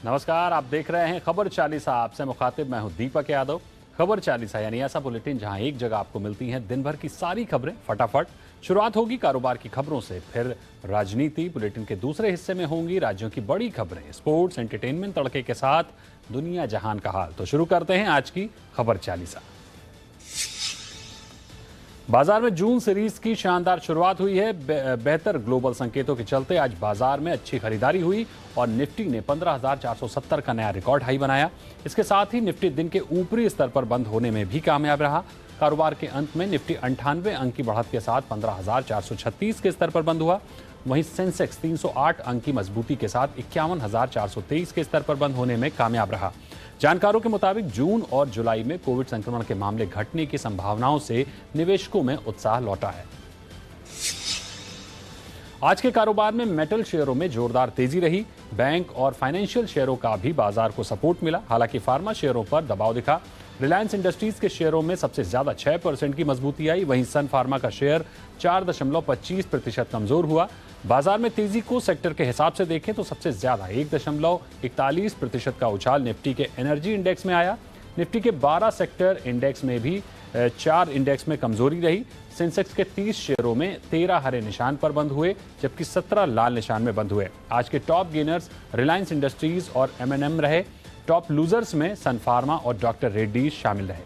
नमस्कार, आप देख रहे हैं खबर चालीसा। आपसे मुखातिब मैं हूं दीपक यादव। खबर चालीसा यानी ऐसा बुलेटिन जहां एक जगह आपको मिलती हैं दिन भर की सारी खबरें फटाफट। शुरुआत होगी कारोबार की खबरों से, फिर राजनीति। बुलेटिन के दूसरे हिस्से में होंगी राज्यों की बड़ी खबरें, स्पोर्ट्स, एंटरटेनमेंट, तड़के के साथ दुनिया जहान का हाल। तो शुरू करते हैं आज की खबर चालीसा। बाजार में जून सीरीज की शानदार शुरुआत हुई है। बेहतर ग्लोबल संकेतों के चलते आज बाजार में अच्छी खरीदारी हुई और निफ्टी ने 15,470 का नया रिकॉर्ड हाई बनाया। इसके साथ ही निफ्टी दिन के ऊपरी स्तर पर बंद होने में भी कामयाब रहा। कारोबार के अंत में निफ्टी 98 अंक की बढ़त के साथ 15,436 के स्तर पर बंद हुआ। वहीं सेंसेक्स 308 अंक की मजबूती के साथ 51,423 के स्तर पर बंद होने में कामयाब रहा। जानकारों के मुताबिक जून और जुलाई में कोविड संक्रमण के मामले घटने की संभावनाओं से निवेशकों में उत्साह लौटा है। आज के कारोबार में मेटल शेयरों में जोरदार तेजी रही। बैंक और फाइनेंशियल शेयरों का भी बाजार को सपोर्ट मिला। हालांकि फार्मा शेयरों पर दबाव दिखा। रिलायंस इंडस्ट्रीज के शेयरों में सबसे ज्यादा 6% की मजबूती आई। वहीं सन फार्मा का शेयर 4.25% कमजोर हुआ। बाजार में तेजी को सेक्टर के हिसाब से देखें तो सबसे ज्यादा 1.41% का उछाल निफ्टी के एनर्जी इंडेक्स में आया। निफ्टी के 12 सेक्टर इंडेक्स में भी 4 इंडेक्स में कमजोरी रही। सेंसेक्स के 30 शेयरों में 13 हरे निशान पर बंद हुए, जबकि 17 लाल निशान में बंद हुए। आज के टॉप गेनर्स रिलायंस इंडस्ट्रीज और M&M रहे। टॉप लूजर्स में सन फार्मा और डॉक्टर रेड्डीज शामिल रहे।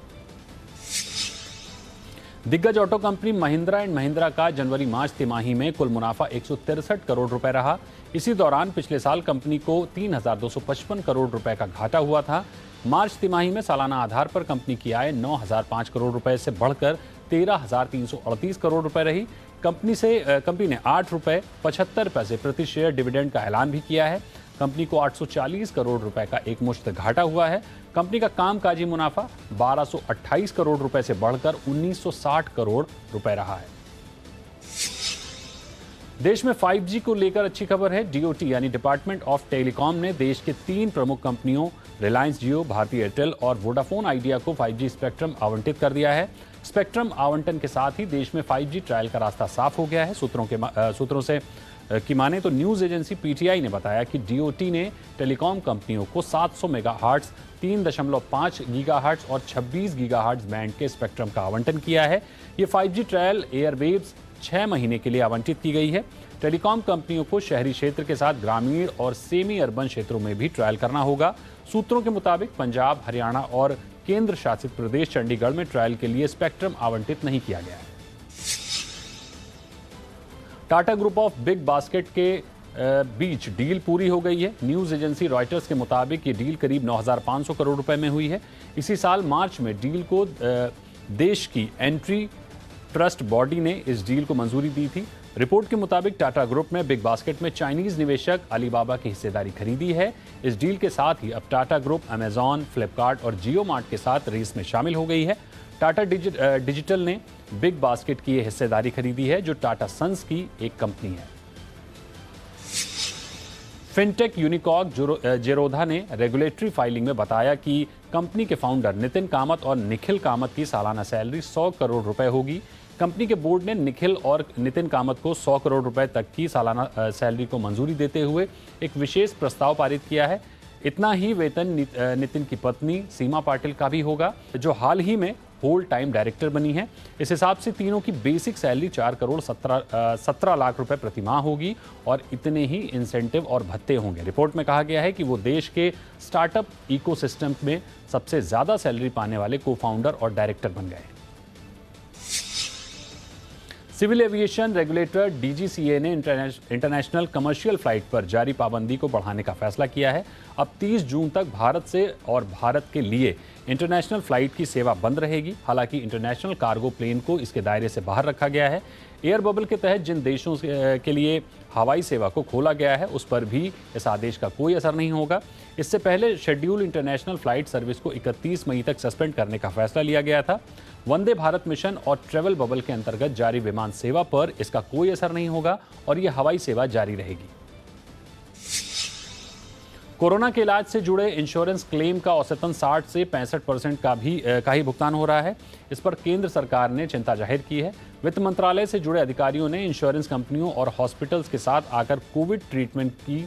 दिग्गज auto company Mahindra and Mahindra का जनवरी मार्च तिमाही में कुल मुनाफा 163 करोड़ रुपए रहा। इसी दौरान पिछले साल कंपनी को 3,255 करोड़ रुपए का घाटा हुआ था। मार्च तिमाही में सालाना आधार पर कंपनी की आय 9,005 करोड़ रुपए से बढ़कर 13,338 करोड़ रुपए रही। कंपनी ने 8 रुपए 75 पैसे प्रति शेयर डिविडेंड का ऐलान भी किया है। कंपनी को 840 करोड़ रुपए का एकमुश्त घाटा हुआ है। कंपनी का कामकाजी मुनाफा 1,228 करोड़ रुपए से बढ़कर 1,960 करोड़ रुपए रहा है। देश में 5G को लेकर अच्छी खबर है। DOT यानी डिपार्टमेंट ऑफ टेलीकॉम ने देश के 3 प्रमुख कंपनियों रिलायंस जियो, भारती एयरटेल और वोडाफोन आइडिया को 5G स्पेक्ट्रम आवंटित कर दिया है। स्पेक्ट्रम आवंटन के साथ ही देश में 5G ट्रायल का रास्ता साफ हो गया है। सूत्रों से की माने तो न्यूज एजेंसी PTI ने बताया कि DOT ने टेलीकॉम कंपनियों को 700 मेगाहर्ट्ज, 3.5 गीगाहर्ट्ज और 26 गीगाहर्ट्ज बैंड के स्पेक्ट्रम का आवंटन किया है। ये 5G ट्रायल एयरवेव्स 6 महीने के लिए आवंटित की गई है। टेलीकॉम कंपनियों को शहरी क्षेत्र के साथ ग्रामीण और सेमी अर्बन क्षेत्रों में भी ट्रायल करना होगा। सूत्रों के मुताबिक पंजाब, हरियाणा और केंद्र शासित प्रदेश चंडीगढ़ में ट्रायल के लिए स्पेक्ट्रम आवंटित नहीं किया गया है। Tata group of big basket के बीच डील पूरी हो गई है। न्यूज एजेंसी रॉयटर्स के मुताबिक ये डील करीब 9,500 करोड़ रुपए में हुई है। इसी साल मार्च में डील को देश की एंट्री ट्रस्ट बॉडी ने इस डील को मंजूरी दी थी। रिपोर्ट के मुताबिक टाटा ग्रुप में बिग बास्केट में चाइनीज निवेशक अलीबाबा की हिस्सेदारी खरीदी है। इस डील के साथ ही अब टाटा ग्रुप अमेजॉन, फ्लिपकार्ट और जियो मार्ट के साथ रेस में शामिल हो गई है। टाटा डिजिटल ने बिग बास्केट की यह हिस्सेदारी खरीदी है, जो टाटा सन्स की एक कंपनी है। फिनटेक यूनिकॉर्न जेरोधा ने रेगुलेटरी फाइलिंग में बताया कि कंपनी के फाउंडर नितिन कामत और निखिल कामत की सालाना सैलरी 100 करोड़ रुपए होगी। कंपनी के बोर्ड ने निखिल और नितिन कामत को 100 करोड़ रुपए तक की सालाना सैलरी को मंजूरी देते हुए एक विशेष प्रस्ताव पारित किया है। इतना ही वेतन नितिन की पत्नी सीमा पाटिल का भी होगा, जो हाल ही में होल टाइम डायरेक्टर बनी है। इस हिसाब से तीनों की बेसिक सैलरी 4 करोड़ 17 लाख रुपए प्रति माह होगी और इतने ही इंसेंटिव और भत्ते होंगे। रिपोर्ट में कहा गया है कि वो देश के स्टार्टअप इकोसिस्टम में सबसे ज्यादा सैलरी पाने वाले को फाउंडर और डायरेक्टर बन गए। सिविल एविएशन रेगुलेटर DGCA ने इंटरनेशनल कमर्शियल फ्लाइट पर जारी पाबंदी को बढ़ाने का फैसला किया है। अब 30 जून तक भारत से और भारत के लिए इंटरनेशनल फ्लाइट की सेवा बंद रहेगी। हालांकि इंटरनेशनल कार्गो प्लेन को इसके दायरे से बाहर रखा गया है। एयर बबल के तहत जिन देशों के लिए हवाई सेवा को खोला गया है, उस पर भी इस आदेश का कोई असर नहीं होगा। इससे पहले शेड्यूल इंटरनेशनल फ्लाइट सर्विस को 31 मई तक सस्पेंड करने का फैसला लिया गया था। वंदे भारत मिशन और ट्रेवल बबल के अंतर्गत जारी विमान सेवा पर इसका कोई असर नहीं होगा और यह हवाई सेवा जारी रहेगी। कोरोना के इलाज से जुड़े इंश्योरेंस क्लेम का औसतन 60 से 65% का ही भुगतान हो रहा है। इस पर केंद्र सरकार ने चिंता जाहिर की है। वित्त मंत्रालय से जुड़े अधिकारियों ने इंश्योरेंस कंपनियों और हॉस्पिटल्स के साथ आकर कोविड ट्रीटमेंट की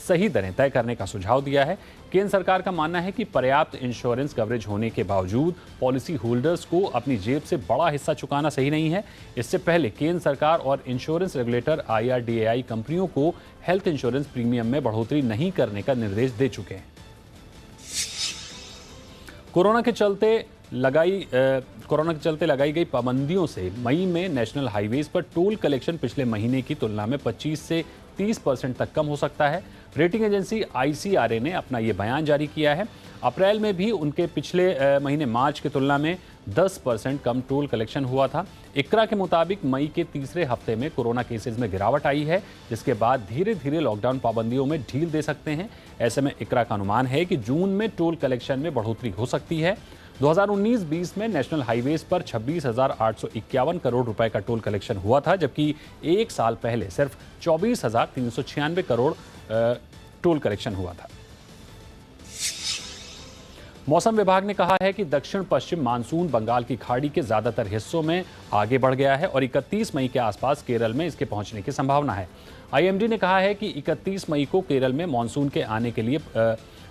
सही दरें तय करने का सुझाव दिया है। केंद्र सरकार का मानना है कि पर्याप्त इंश्योरेंस कवरेज होने के बावजूद पॉलिसी होल्डर्स को अपनी जेब से बड़ा हिस्सा चुकाना सही नहीं है। इससे पहले केंद्र सरकार और इंश्योरेंस रेगुलेटर IRDAI कंपनियों को हेल्थ इंश्योरेंस प्रीमियम में बढ़ोतरी नहीं करने का निर्देश दे चुके हैं। कोरोना के चलते लगाई गई पाबंदियों से मई में नेशनल हाईवेज पर टोल कलेक्शन पिछले महीने की तुलना में 25 से 30% तक कम हो सकता है। रेटिंग एजेंसी ICRA ने अपना ये बयान जारी किया है। अप्रैल में भी उनके पिछले महीने मार्च की तुलना में 10% कम टोल कलेक्शन हुआ था। इकरा के मुताबिक मई के तीसरे हफ्ते में कोरोना केसेस में गिरावट आई है, जिसके बाद धीरे धीरे लॉकडाउन पाबंदियों में ढील दे सकते हैं। ऐसे में इकरा का अनुमान है कि जून में टोल कलेक्शन में बढ़ोतरी हो सकती है। 2019-20 में नेशनल हाईवेज पर 26,851 करोड़ रुपए का टोल कलेक्शन हुआ था, जबकि एक साल पहले सिर्फ 24,396 करोड़ टोल कलेक्शन हुआ था। मौसम विभाग ने कहा है कि दक्षिण पश्चिम मानसून बंगाल की खाड़ी के ज्यादातर हिस्सों में आगे बढ़ गया है और 31 मई के आसपास केरल में इसके पहुंचने की संभावना है। IMD ने कहा है कि 31 मई को केरल में मानसून के आने के लिए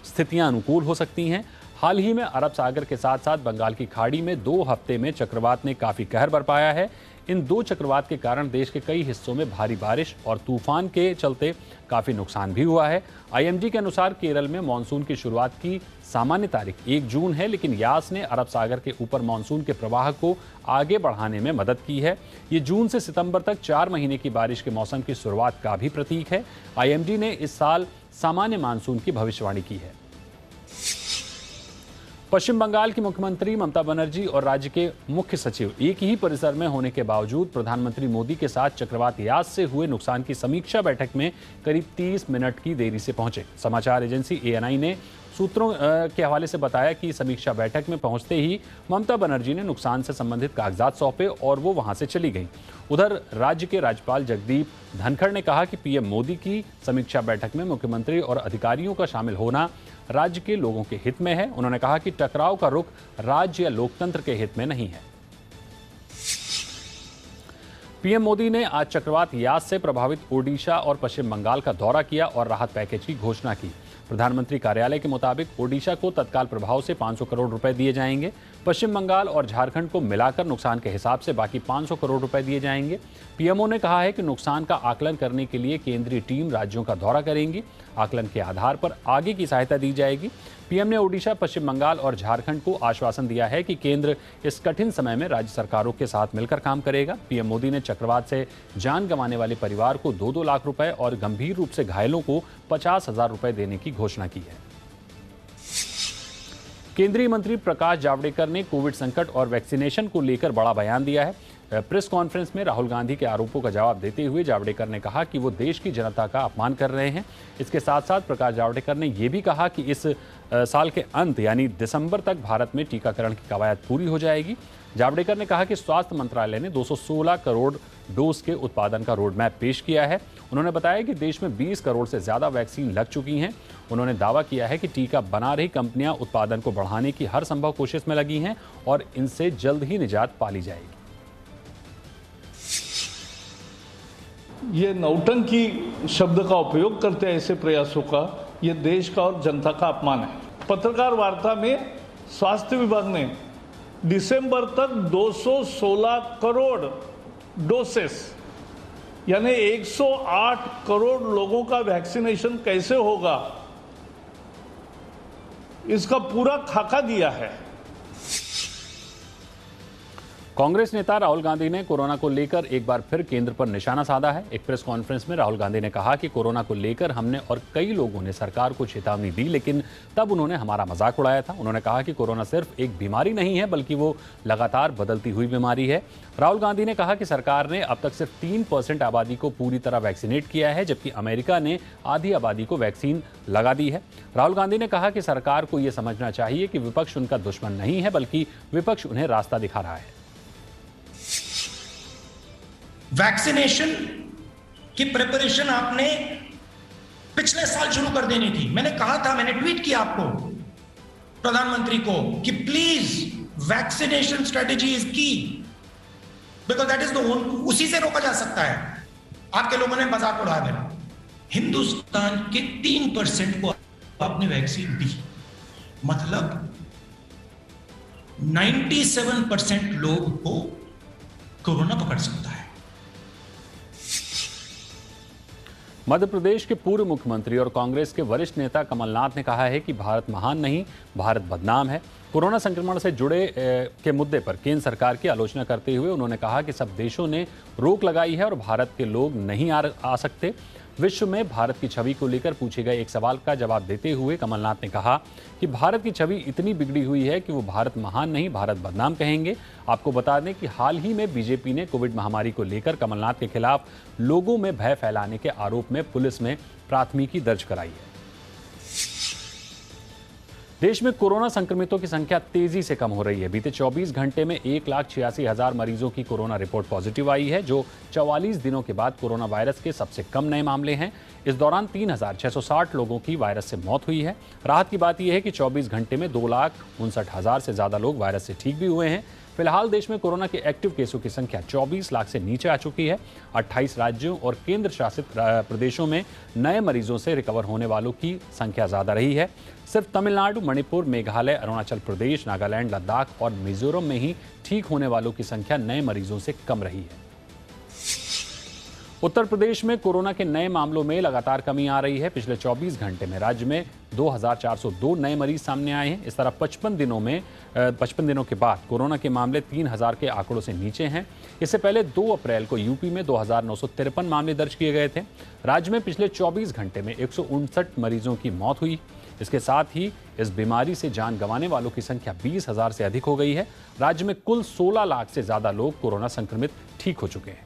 स्थितियां अनुकूल हो सकती हैं। हाल ही में अरब सागर के साथ साथ बंगाल की खाड़ी में 2 हफ्ते में चक्रवात ने काफी कहर बरपाया है। इन 2 चक्रवात के कारण देश के कई हिस्सों में भारी बारिश और तूफान के चलते काफी नुकसान भी हुआ है। IMD के अनुसार केरल में मानसून की शुरुआत की सामान्य तारीख 1 जून है, लेकिन यास ने अरब सागर के ऊपर मानसून के प्रवाह को आगे बढ़ाने में मदद की है। ये जून से सितंबर तक 4 महीने की बारिश के मौसम की शुरुआत का भी प्रतीक है। IMD ने इस साल सामान्य मानसून की भविष्यवाणी की है। पश्चिम बंगाल की मुख्यमंत्री ममता बनर्जी और राज्य के मुख्य सचिव एक ही परिसर में होने के बावजूद प्रधानमंत्री मोदी के साथ चक्रवात यास से हुए नुकसान की समीक्षा बैठक में करीब 30 मिनट की देरी से पहुंचे। समाचार एजेंसी ANI ने सूत्रों के हवाले से बताया कि समीक्षा बैठक में पहुंचते ही ममता बनर्जी ने नुकसान से संबंधित कागजात सौंपे और वो वहां से चली गईं। उधर राज्य के राज्यपाल जगदीप धनखड़ ने कहा कि PM मोदी की समीक्षा बैठक में मुख्यमंत्री और अधिकारियों का शामिल होना राज्य के लोगों के हित में है। उन्होंने कहा कि टकराव का रुख राज्य या लोकतंत्र के हित में नहीं है। PM मोदी ने आज चक्रवात यास से प्रभावित ओडिशा और पश्चिम बंगाल का दौरा किया और राहत पैकेज की घोषणा की। प्रधानमंत्री कार्यालय के मुताबिक ओडिशा को तत्काल प्रभाव से 500 करोड़ रुपए दिए जाएंगे। पश्चिम बंगाल और झारखंड को मिलाकर नुकसान के हिसाब से बाकी 500 करोड़ रुपए दिए जाएंगे। PMO ने कहा है कि नुकसान का आकलन करने के लिए केंद्रीय टीम राज्यों का दौरा करेंगी। आकलन के आधार पर आगे की सहायता दी जाएगी। PM ने ओडिशा, पश्चिम बंगाल और झारखंड को आश्वासन दिया है कि केंद्र इस कठिन समय में राज्य सरकारों के साथ मिलकर काम करेगा। PM मोदी ने चक्रवात से जान गंवाने वाले परिवार को 2-2 लाख रुपए और गंभीर रूप से घायलों को 50,000 रुपए देने की घोषणा की है। केंद्रीय मंत्री प्रकाश जावड़ेकर ने कोविड संकट और वैक्सीनेशन को लेकर बड़ा बयान दिया है। प्रेस कॉन्फ्रेंस में राहुल गांधी के आरोपों का जवाब देते हुए जावड़ेकर ने कहा कि वो देश की जनता का अपमान कर रहे हैं। इसके साथ साथ प्रकाश जावड़ेकर ने यह भी कहा कि इस साल के अंत यानी दिसंबर तक भारत में टीकाकरण की कवायद पूरी हो जाएगी। जावड़ेकर ने कहा कि स्वास्थ्य मंत्रालय ने 216 करोड़ डोज के उत्पादन का रोड मैप पेश किया है। उन्होंने बताया कि देश में 20 करोड़ से ज्यादा वैक्सीन लग चुकी हैं। उन्होंने दावा किया है कि टीका बना रही कंपनियां उत्पादन को बढ़ाने की हर संभव कोशिश में लगी हैं और इनसे जल्द ही निजात पा ली जाएगी। ये नौटंकी शब्द का उपयोग करते हैं ऐसे प्रयासों का, ये देश का और जनता का अपमान है। पत्रकार वार्ता में स्वास्थ्य विभाग ने दिसंबर तक 216 करोड़ डोसेस यानी 108 करोड़ लोगों का वैक्सीनेशन कैसे होगा, इसका पूरा खाका दिया है। कांग्रेस नेता राहुल गांधी ने कोरोना को लेकर एक बार फिर केंद्र पर निशाना साधा है। एक प्रेस कॉन्फ्रेंस में राहुल गांधी ने कहा कि कोरोना को लेकर हमने और कई लोगों ने सरकार को चेतावनी दी, लेकिन तब उन्होंने हमारा मजाक उड़ाया था। उन्होंने कहा कि कोरोना सिर्फ एक बीमारी नहीं है, बल्कि वो लगातार बदलती हुई बीमारी है। राहुल गांधी ने कहा कि सरकार ने अब तक सिर्फ 3% आबादी को पूरी तरह वैक्सीनेट किया है, जबकि अमेरिका ने आधी आबादी को वैक्सीन लगा दी है। राहुल गांधी ने कहा कि सरकार को यह समझना चाहिए कि विपक्ष उनका दुश्मन नहीं है, बल्कि विपक्ष उन्हें रास्ता दिखा रहा है। वैक्सीनेशन की प्रिपरेशन आपने पिछले साल शुरू कर देनी थी। मैंने कहा था, मैंने ट्वीट किया आपको, प्रधानमंत्री को, कि प्लीज वैक्सीनेशन स्ट्रेटेजी इज की, बिकॉज दैट इज द उसी से रोका जा सकता है। आपके लोगों ने मजाक उड़ा दिया। हिंदुस्तान के 3% को आपने वैक्सीन दी, मतलब 97% लोग को कोरोना पकड़ सकता है। मध्य प्रदेश के पूर्व मुख्यमंत्री और कांग्रेस के वरिष्ठ नेता कमलनाथ ने कहा है कि भारत महान नहीं, भारत बदनाम है। कोरोना संक्रमण से जुड़े के मुद्दे पर केंद्र सरकार की आलोचना करते हुए उन्होंने कहा कि सब देशों ने रोक लगाई है और भारत के लोग नहीं आ सकते। विश्व में भारत की छवि को लेकर पूछे गए एक सवाल का जवाब देते हुए कमलनाथ ने कहा कि भारत की छवि इतनी बिगड़ी हुई है कि वो भारत महान नहीं, भारत बदनाम कहेंगे। आपको बता दें कि हाल ही में बीजेपी ने कोविड महामारी को लेकर कमलनाथ के खिलाफ लोगों में भय फैलाने के आरोप में पुलिस में प्राथमिकी दर्ज कराई है। देश में कोरोना संक्रमितों की संख्या तेजी से कम हो रही है। बीते 24 घंटे में 1,86,000 मरीजों की कोरोना रिपोर्ट पॉजिटिव आई है, जो 44 दिनों के बाद कोरोना वायरस के सबसे कम नए मामले हैं। इस दौरान 3,660 लोगों की वायरस से मौत हुई है। राहत की बात यह है कि 24 घंटे में 2,59,000 से ज्यादा लोग वायरस से ठीक भी हुए हैं। फिलहाल देश में कोरोना के एक्टिव केसों की संख्या 24 लाख से नीचे आ चुकी है। 28 राज्यों और केंद्र शासित प्रदेशों में नए मरीजों से रिकवर होने वालों की संख्या ज्यादा रही है। सिर्फ तमिलनाडु, मणिपुर, मेघालय, अरुणाचल प्रदेश, नागालैंड, लद्दाख और मिजोरम में ही ठीक होने वालों की संख्या नए मरीजों से कम रही है। उत्तर प्रदेश में कोरोना के नए मामलों में लगातार कमी आ रही है। पिछले 24 घंटे में राज्य में 2,402 नए मरीज सामने आए हैं। इस तरह 55 दिनों के बाद कोरोना के मामले 3,000 के आंकड़ों से नीचे हैं। इससे पहले 2 अप्रैल को यूपी में 2,953 मामले दर्ज किए गए थे। राज्य में पिछले 24 घंटे में 159 मरीजों की मौत हुई। इसके साथ ही इस बीमारी से जान गंवाने वालों की संख्या 20,000 से अधिक हो गई है। राज्य में कुल 16 लाख से ज्यादा लोग कोरोना संक्रमित ठीक हो चुके हैं।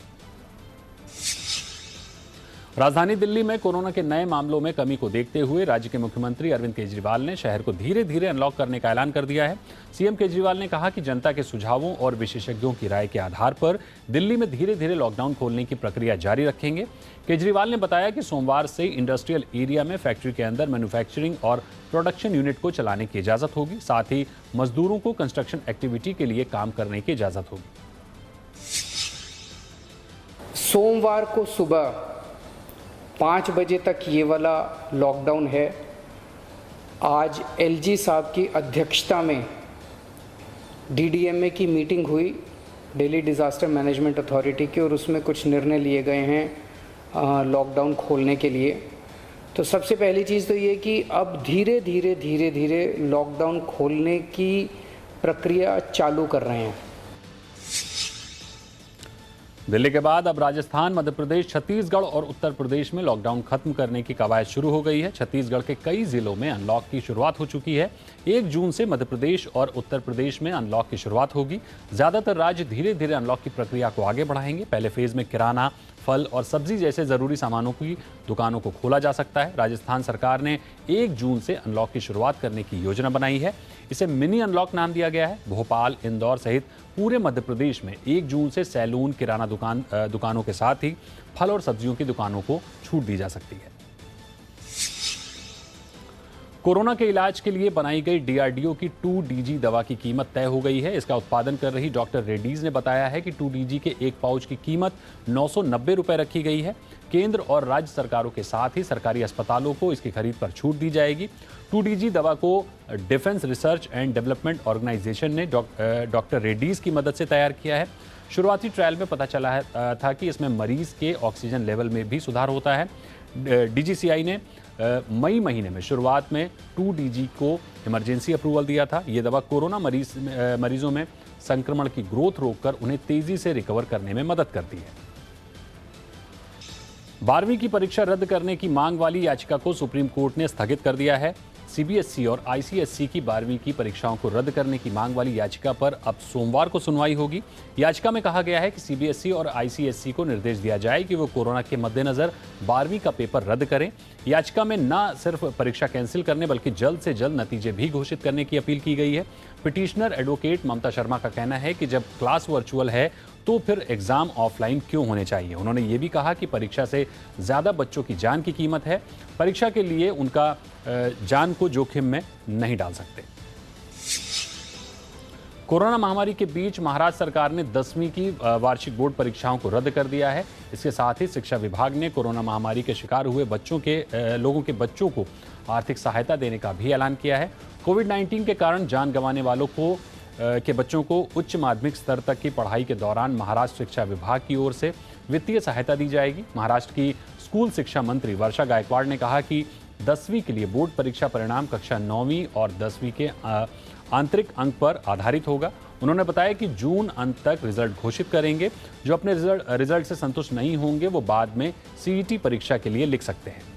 राजधानी दिल्ली में कोरोना के नए मामलों में कमी को देखते हुए राज्य के मुख्यमंत्री अरविंद केजरीवाल ने शहर को धीरे धीरे अनलॉक करने का ऐलान कर दिया है। सीएम केजरीवाल ने कहा कि जनता के सुझावों और विशेषज्ञों की राय के आधार पर दिल्ली में धीरे धीरे लॉकडाउन खोलने की प्रक्रिया जारी रखेंगे। केजरीवाल ने बताया कि सोमवार से इंडस्ट्रियल एरिया में फैक्ट्री के अंदर मैन्युफैक्चरिंग और प्रोडक्शन यूनिट को चलाने की इजाजत होगी। साथ ही मजदूरों को कंस्ट्रक्शन एक्टिविटी के लिए काम करने की इजाजत होगी। सोमवार को सुबह 5 बजे तक ये वाला लॉकडाउन है। आज एलजी साहब की अध्यक्षता में डीडीएमए की मीटिंग हुई, दिल्ली डिज़ास्टर मैनेजमेंट अथॉरिटी की, और उसमें कुछ निर्णय लिए गए हैं लॉकडाउन खोलने के लिए। तो सबसे पहली चीज़ तो ये कि अब धीरे धीरे लॉकडाउन खोलने की प्रक्रिया चालू कर रहे हैं। दिल्ली के बाद अब राजस्थान, मध्य प्रदेश, छत्तीसगढ़ और उत्तर प्रदेश में लॉकडाउन खत्म करने की कवायद शुरू हो गई है। छत्तीसगढ़ के कई जिलों में अनलॉक की शुरुआत हो चुकी है। 1 जून से मध्य प्रदेश और उत्तर प्रदेश में अनलॉक की शुरुआत होगी। ज्यादातर राज्य धीरे धीरे अनलॉक की प्रक्रिया को आगे बढ़ाएंगे। पहले फेज में किराना, फल और सब्जी जैसे जरूरी सामानों की दुकानों को खोला जा सकता है। राजस्थान सरकार ने 1 जून से अनलॉक की शुरुआत करने की योजना बनाई है। इसे मिनी अनलॉक नाम दिया गया है। भोपाल, इंदौर सहित पूरे मध्य प्रदेश में 1 जून से सैलून, किराना दुकानों के साथ ही फल और सब्जियों की दुकानों को छूट दी जा सकती है। कोरोना के इलाज के लिए बनाई गई डीआरडीओ की 2DG दवा की कीमत तय हो गई है। इसका उत्पादन कर रही डॉक्टर रेड्डीज ने बताया है कि 2DG के एक पाउच की कीमत 990 रुपए रखी गई है। केंद्र और राज्य सरकारों के साथ ही सरकारी अस्पतालों को इसकी खरीद पर छूट दी जाएगी। 2DG दवा को defence research and development organisation ने डॉक्टर रेड्डीज की मदद से तैयार किया है। शुरुआती ट्रायल में पता चला था कि इसमें मरीज के ऑक्सीजन लेवल में भी सुधार होता है। DGCI ने मई महीने में शुरुआत में 2DG को इमरजेंसी अप्रूवल दिया था। ये दवा कोरोना मरीजों में संक्रमण की ग्रोथ रोककर उन्हें तेजी से रिकवर करने में मदद करती है। 12वीं की परीक्षा रद्द करने की मांग वाली याचिका को सुप्रीम कोर्ट ने स्थगित कर दिया है। CBSE और ICSE की 12वीं की परीक्षाओं को रद्द करने की मांग वाली याचिका पर अब सोमवार को सुनवाई होगी। याचिका में कहा गया है कि CBSE और ICSE को निर्देश दिया जाए कि वो कोरोना के मद्देनजर 12वीं का पेपर रद्द करें। याचिका में न सिर्फ परीक्षा कैंसिल करने बल्कि जल्द से जल्द नतीजे भी घोषित करने की अपील की गई है। पिटिशनर एडवोकेट ममता शर्मा का कहना है कि जब क्लास वर्चुअल है तो फिर एग्जाम ऑफलाइन क्यों होने चाहिए। उन्होंने ये भी कहा कि परीक्षा से ज्यादा बच्चों की जान की कीमत है। परीक्षा के लिए उनका जान को जोखिम में नहीं डाल सकते। कोरोना महामारी के बीच महाराष्ट्र सरकार ने 10वीं की वार्षिक बोर्ड परीक्षाओं को रद्द कर दिया है। इसके साथ ही शिक्षा विभाग ने कोरोना महामारी के शिकार हुए लोगों के बच्चों को आर्थिक सहायता देने का भी ऐलान किया है। कोविड-19 के कारण जान गंवाने वालों के बच्चों को उच्च माध्यमिक स्तर तक की पढ़ाई के दौरान महाराष्ट्र शिक्षा विभाग की ओर से वित्तीय सहायता दी जाएगी। महाराष्ट्र की स्कूल शिक्षा मंत्री वर्षा गायकवाड़ ने कहा कि 10वीं के लिए बोर्ड परीक्षा परिणाम कक्षा 9वीं और 10वीं के आंतरिक अंक पर आधारित होगा। उन्होंने बताया कि जून अंत तक रिजल्ट घोषित करेंगे। जो अपने रिजल्ट से संतुष्ट नहीं होंगे वो बाद में सीईटी परीक्षा के लिए लिख सकते हैं।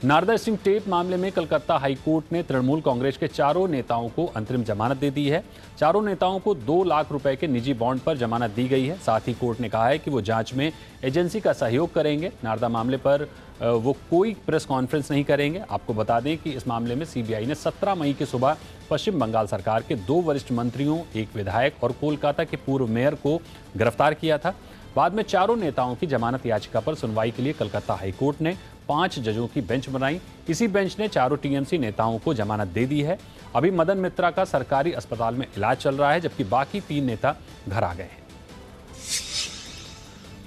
नारदा स्टिंग टेप मामले में कलकत्ता हाईकोर्ट ने तृणमूल कांग्रेस के चारों नेताओं को अंतरिम जमानत दे दी है। चारों नेताओं को 2 लाख रुपए के निजी बॉन्ड पर जमानत दी गई है। साथ ही कोर्ट ने कहा है कि वो जांच में एजेंसी का सहयोग करेंगे। नारदा मामले पर वो कोई प्रेस कॉन्फ्रेंस नहीं करेंगे। आपको बता दें कि इस मामले में सीबीआई ने 17 मई की सुबह पश्चिम बंगाल सरकार के 2 वरिष्ठ मंत्रियों, एक विधायक और कोलकाता के पूर्व मेयर को गिरफ्तार किया था। बाद में चारों नेताओं की जमानत याचिका पर सुनवाई के लिए कलकत्ता हाईकोर्ट ने 5 जजों की बेंच बनाई। इसी बेंच ने चारों टीएमसी नेताओं को जमानत दे दी है। अभी मदन मित्रा का सरकारी अस्पताल में इलाज चल रहा है, जबकि बाकी 3 नेता घर आ गए हैं।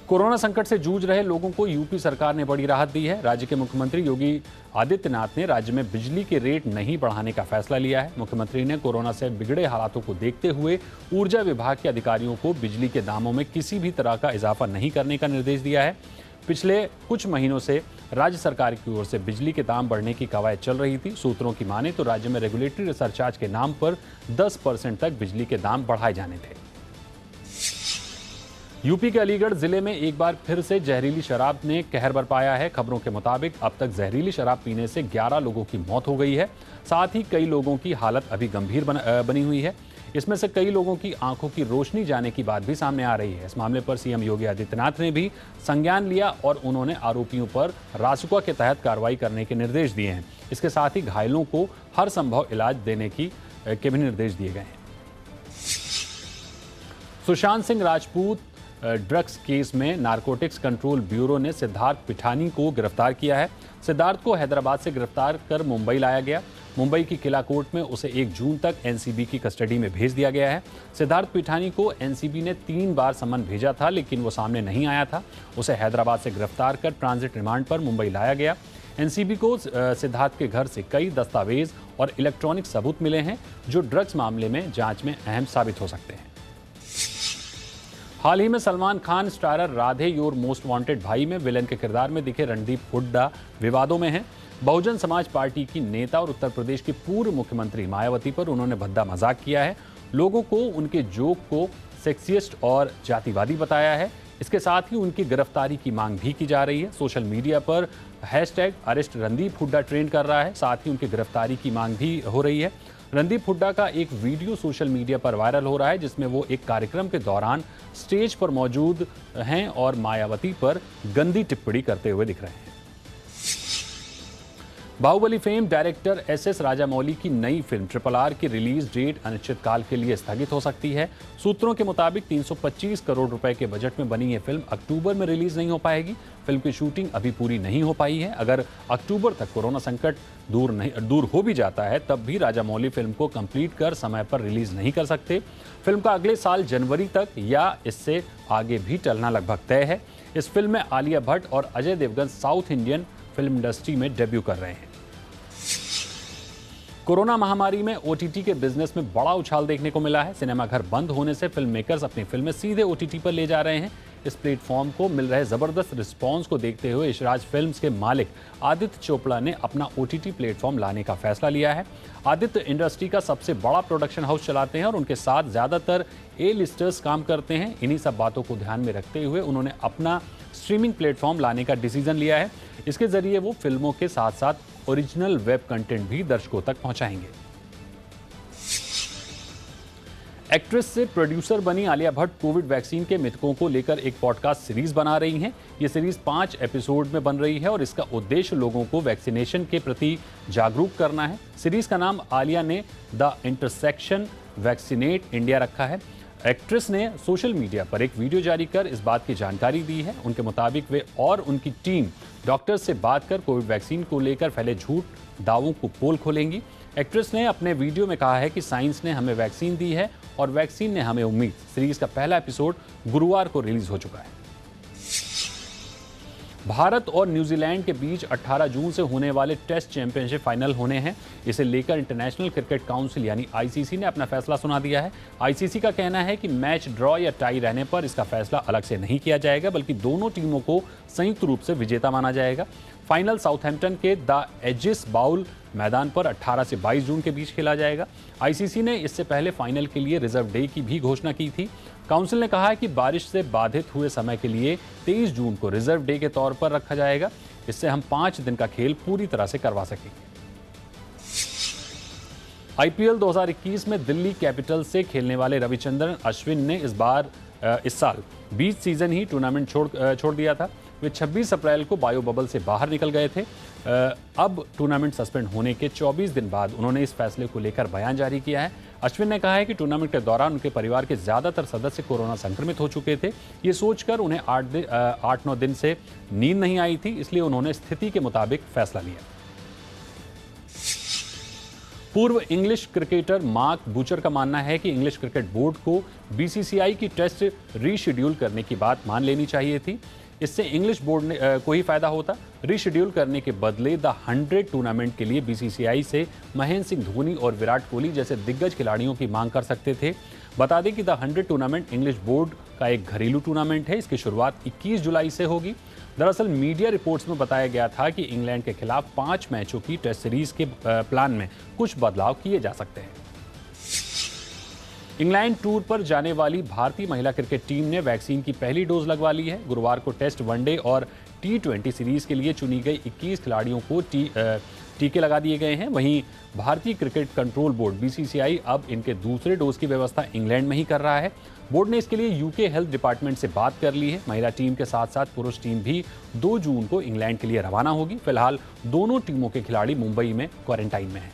कोरोना संकट से जूझ रहे लोगों को यूपी सरकार ने बड़ी राहत दी है। राज्य के मुख्यमंत्री योगी आदित्यनाथ ने राज्य में बिजली के रेट नहीं बढ़ाने का फैसला लिया है। मुख्यमंत्री ने कोरोना से बिगड़े हालातों को देखते हुए ऊर्जा विभाग के अधिकारियों को बिजली के दामों में किसी भी तरह का इजाफा नहीं करने का निर्देश दिया है। पिछले कुछ महीनों से राज्य सरकार की ओर से बिजली के दाम बढ़ने की कवायद चल रही थी। सूत्रों की माने तो राज्य में रेगुलेटरी सरचार्ज के नाम पर 10% तक बिजली के दाम बढ़ाए जाने थे। यूपी के अलीगढ़ जिले में एक बार फिर से जहरीली शराब ने कहर बरपाया है। खबरों के मुताबिक अब तक जहरीली शराब पीने से 11 लोगों की मौत हो गई है। साथ ही कई लोगों की हालत अभी गंभीर बनी हुई है। इसमें से कई लोगों की आंखों की रोशनी जाने की बात भी सामने आ रही है। इस मामले पर सीएम योगी आदित्यनाथ ने भी संज्ञान लिया और उन्होंने आरोपियों पर रासुका के तहत कार्रवाई करने के निर्देश दिए हैं। इसके साथ ही घायलों को हर संभव इलाज देने के भी निर्देश दिए गए हैं। सुशांत सिंह राजपूत ड्रग्स केस में नारकोटिक्स कंट्रोल ब्यूरो ने सिद्धार्थ पिठानी को गिरफ्तार किया है। सिद्धार्थ को हैदराबाद से गिरफ्तार कर मुंबई लाया गया। मुंबई की किला कोर्ट में उसे 1 जून तक एनसीबी की कस्टडी में भेज दिया गया है। सिद्धार्थ पिठानी को एनसीबी ने 3 बार समन भेजा था, लेकिन वो सामने नहीं आया था। उसे हैदराबाद से गिरफ्तार कर ट्रांजिट रिमांड पर मुंबई लाया गया। एनसीबी को सिद्धार्थ के घर से कई दस्तावेज और इलेक्ट्रॉनिक सबूत मिले हैं, जो ड्रग्स मामले में जांच में अहम साबित हो सकते हैं। हाल ही में Salman Khan starrer Radhe your most wanted भाई में विलेन के किरदार में दिखे रणदीप हुड्डा विवादों में हैं। बहुजन समाज पार्टी की नेता और उत्तर प्रदेश की पूर्व मुख्यमंत्री मायावती पर उन्होंने भद्दा मजाक किया है। लोगों को उनके जोक को सेक्सिस्ट और जातिवादी बताया है। इसके साथ ही उनकी गिरफ्तारी की मांग भी की जा रही है। सोशल मीडिया पर #अरेस्ट रणदीप हुड्डा ट्रेंड कर रहा है। साथ ही उनकी गिरफ्तारी की मांग भी हो रही है। रणदीप हुड्डा का एक वीडियो सोशल मीडिया पर वायरल हो रहा है, जिसमें वो एक कार्यक्रम के दौरान स्टेज पर मौजूद हैं और मायावती पर गंदी टिप्पणी करते हुए दिख रहे हैं। Baahubali fame director SS Rajamouli की नई फिल्म RRR की रिलीज डेट अनिश्चितकाल के लिए स्थगित हो सकती है। सूत्रों के मुताबिक 325 करोड़ रुपए के बजट में बनी ये फिल्म अक्टूबर में रिलीज नहीं हो पाएगी। फिल्म की शूटिंग अभी पूरी नहीं हो पाई है। अगर अक्टूबर तक कोरोना संकट दूर हो भी जाता है, तब भी राजामौली फिल्म को कंप्लीट कर समय पर रिलीज नहीं कर सकते। फिल्म का अगले साल जनवरी तक या इससे आगे भी टलना लगभग तय है। इस फिल्म में आलिया भट्ट और Ajay Devgn south Indian film industry में डेब्यू कर रहे हैं। कोरोना महामारी में ओटीटी के बिजनेस में बड़ा उछाल देखने को मिला है। सिनेमाघर बंद होने से फिल्म मेकर्स अपनी फिल्में सीधे ओटीटी पर ले जा रहे हैं। इस प्लेटफॉर्म को मिल रहे जबरदस्त रिस्पांस को देखते हुए यशराज फिल्म्स के मालिक आदित्य चोपड़ा ने अपना ओटीटी प्लेटफॉर्म लाने का फैसला लिया है। आदित्य इंडस्ट्री का सबसे बड़ा प्रोडक्शन हाउस चलाते हैं और उनके साथ ज्यादातर A-लिस्टर्स काम करते हैं। इन्हीं सब बातों को ध्यान में रखते हुए उन्होंने अपना स्ट्रीमिंग प्लेटफॉर्म लाने का डिसीजन लिया है। इसके जरिए वो फिल्मों के साथ साथ ओरिजिनल वेब कंटेंट भी दर्शकों तक पहुंचाएंगे। एक्ट्रेस से प्रोड्यूसर बनी आलिया भट्ट कोविड वैक्सीन के मिथकों को लेकर एक पॉडकास्ट सीरीज बना रही हैं। ये सीरीज 5 एपिसोड में बन रही है और इसका उद्देश्य लोगों को वैक्सीनेशन के प्रति जागरूक करना है। सीरीज का नाम आलिया ने द इंटरसेक्शन वैक्सीनेट इंडिया रखा है। एक्ट्रेस ने सोशल मीडिया पर एक वीडियो जारी कर इस बात की जानकारी दी है। उनके मुताबिक वे और उनकी टीम डॉक्टर्स से बात कर कोविड वैक्सीन को लेकर फैले झूठ दावों को पोल खोलेंगी। एक्ट्रेस ने अपने वीडियो में कहा है कि साइंस ने हमें वैक्सीन दी है और वैक्सीन ने हमें उम्मीद। सीरीज का पहला एपिसोड गुरुवार को रिलीज हो चुका है। भारत और न्यूजीलैंड के बीच 18 जून से होने वाले टेस्ट चैंपियनशिप फाइनल होने हैं। इसे लेकर इंटरनेशनल क्रिकेट काउंसिल यानी आईसीसी ने अपना फैसला सुना दिया है। आईसीसी का कहना है कि मैच ड्रॉ या टाई रहने पर इसका फैसला अलग से नहीं किया जाएगा, बल्कि दोनों टीमों को संयुक्त रूप से विजेता माना जाएगा। फाइनल साउथहैम्पटन के द एजिस बाउल मैदान पर 18 से 22 जून के बीच खेला जाएगा। आईसीसी ने इससे पहले फाइनल के लिए रिजर्व डे की भी घोषणा की थी। काउंसिल ने कहा है कि बारिश से बाधित हुए समय के लिए 23 जून को रिजर्व डे के तौर पर रखा जाएगा। इससे हम 5 दिन का खेल पूरी तरह से करवा सकेंगे। आईपीएल 2021 में दिल्ली कैपिटल्स से खेलने वाले रविचंद्रन अश्विन ने इस साल 20 सीजन ही टूर्नामेंट छोड़ दिया था। वे 26 अप्रैल को बायो बबल से बाहर निकल गए थे। अब टूर्नामेंट सस्पेंड होने के 24 दिन बाद उन्होंने इस फैसले को लेकर बयान जारी किया है। अश्विन ने कहा है कि टूर्नामेंट के दौरान उनके परिवार के ज़्यादातर सदस्य कोरोना संक्रमित हो चुके थे। ये सोचकर उन्हें 8-9 दिन से नींद नहीं आई थी, इसलिए उन्होंने स्थिति के मुताबिक फैसला लिया। पूर्व इंग्लिश क्रिकेटर मार्क बूचर का मानना है कि इंग्लिश क्रिकेट बोर्ड को बीसीसीआई की टेस्ट रीशेड्यूल करने की बात मान लेनी चाहिए थी। इससे इंग्लिश बोर्ड को ही फायदा होता। रीशेड्यूल करने के बदले द 100 टूर्नामेंट के लिए बीसीसीआई से महेंद्र सिंह धोनी और विराट कोहली जैसे दिग्गज खिलाड़ियों की मांग कर सकते थे। बता दें कि द 100 टूर्नामेंट इंग्लिश बोर्ड का एक घरेलू टूर्नामेंट है। इसकी शुरुआत 21 जुलाई से होगी। दरअसल मीडिया रिपोर्ट्स में बताया गया था कि इंग्लैंड के खिलाफ 5 मैचों की टेस्ट सीरीज के प्लान में कुछ बदलाव किए जा सकते हैं। इंग्लैंड टूर पर जाने वाली भारतीय महिला क्रिकेट टीम ने वैक्सीन की पहली डोज लगवा ली है। गुरुवार को टेस्ट, वनडे और T20 सीरीज के लिए चुनी गई 21 खिलाड़ियों को टीके लगा दिए गए हैं। वहीं भारतीय क्रिकेट कंट्रोल बोर्ड बीसीसीआई अब इनके दूसरे डोज की व्यवस्था इंग्लैंड में ही कर रहा है। बोर्ड ने इसके लिए यूके हेल्थ डिपार्टमेंट से बात कर ली है। महिला टीम के साथ साथ पुरुष टीम भी 2 जून को इंग्लैंड के लिए रवाना होगी। फिलहाल दोनों टीमों के खिलाड़ी मुंबई में क्वारंटाइन में हैं।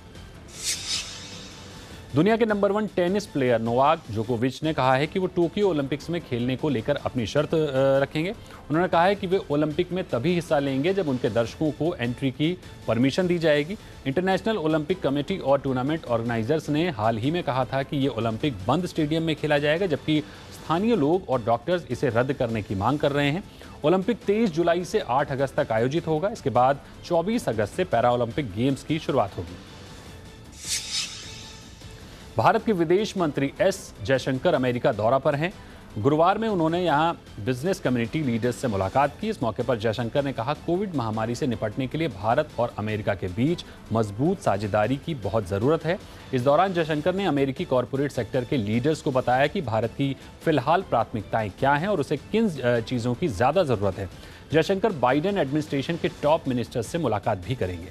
दुनिया के नंबर 1 टेनिस प्लेयर नोवाक जोकोविच ने कहा है कि वो टोक्यो ओलंपिक्स में खेलने को लेकर अपनी शर्त रखेंगे। उन्होंने कहा है कि वे ओलंपिक में तभी हिस्सा लेंगे जब उनके दर्शकों को एंट्री की परमिशन दी जाएगी। इंटरनेशनल ओलंपिक कमेटी और टूर्नामेंट ऑर्गेनाइजर्स ने हाल ही में कहा था कि ये ओलंपिक बंद स्टेडियम में खेला जाएगा, जबकि स्थानीय लोग और डॉक्टर्स इसे रद्द करने की मांग कर रहे हैं। ओलंपिक 23 जुलाई से 8 अगस्त तक आयोजित होगा। इसके बाद 24 अगस्त से पैरा ओलंपिक गेम्स की शुरुआत होगी। भारत के विदेश मंत्री एस जयशंकर अमेरिका दौरा पर हैं। गुरुवार में उन्होंने यहां बिजनेस कम्युनिटी लीडर्स से मुलाकात की। इस मौके पर जयशंकर ने कहा, कोविड महामारी से निपटने के लिए भारत और अमेरिका के बीच मजबूत साझेदारी की बहुत ज़रूरत है। इस दौरान जयशंकर ने अमेरिकी कॉरपोरेट सेक्टर के लीडर्स को बताया कि भारत की फिलहाल प्राथमिकताएं क्या हैं और उसे किन चीज़ों की ज़्यादा ज़रूरत है। जयशंकर बाइडेन एडमिनिस्ट्रेशन के टॉप मिनिस्टर्स से मुलाकात भी करेंगे।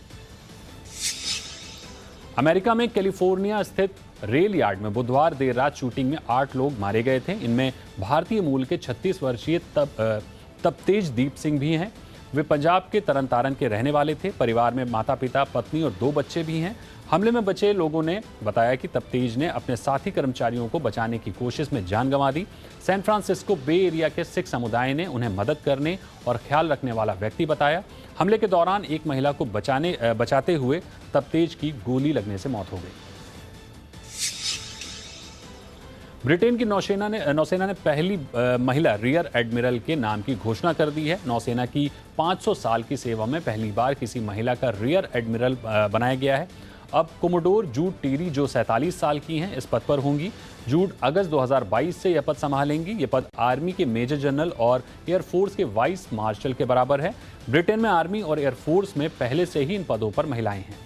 अमेरिका में कैलिफोर्निया स्थित रेल यार्ड में बुधवार देर रात शूटिंग में 8 लोग मारे गए थे। इनमें भारतीय मूल के 36 वर्षीय तपतेज दीप सिंह भी हैं। वे पंजाब के तरन तारण के रहने वाले थे। परिवार में माता पिता, पत्नी और 2 बच्चे भी हैं। हमले में बचे लोगों ने बताया कि तपतेज ने अपने साथी कर्मचारियों को बचाने की कोशिश में जान गंवा दी। सैन फ्रांसिस्को बे एरिया के सिख समुदाय ने उन्हें मदद करने और ख्याल रखने वाला व्यक्ति बताया। हमले के दौरान एक महिला को बचाते हुए तपतेज की गोली लगने से मौत हो गई। ब्रिटेन की नौसेना ने पहली महिला रियर एडमिरल के नाम की घोषणा कर दी है। नौसेना की 500 साल की सेवा में पहली बार किसी महिला का रियर एडमिरल बनाया गया है। अब कोमोडोर जूड टीरी, जो 47 साल की हैं, इस पद पर होंगी। जूड अगस्त 2022 से यह पद संभालेंगी। यह पद आर्मी के मेजर जनरल और एयरफोर्स के वाइस मार्शल के बराबर है। ब्रिटेन में आर्मी और एयरफोर्स में पहले से ही इन पदों पर महिलाएं हैं।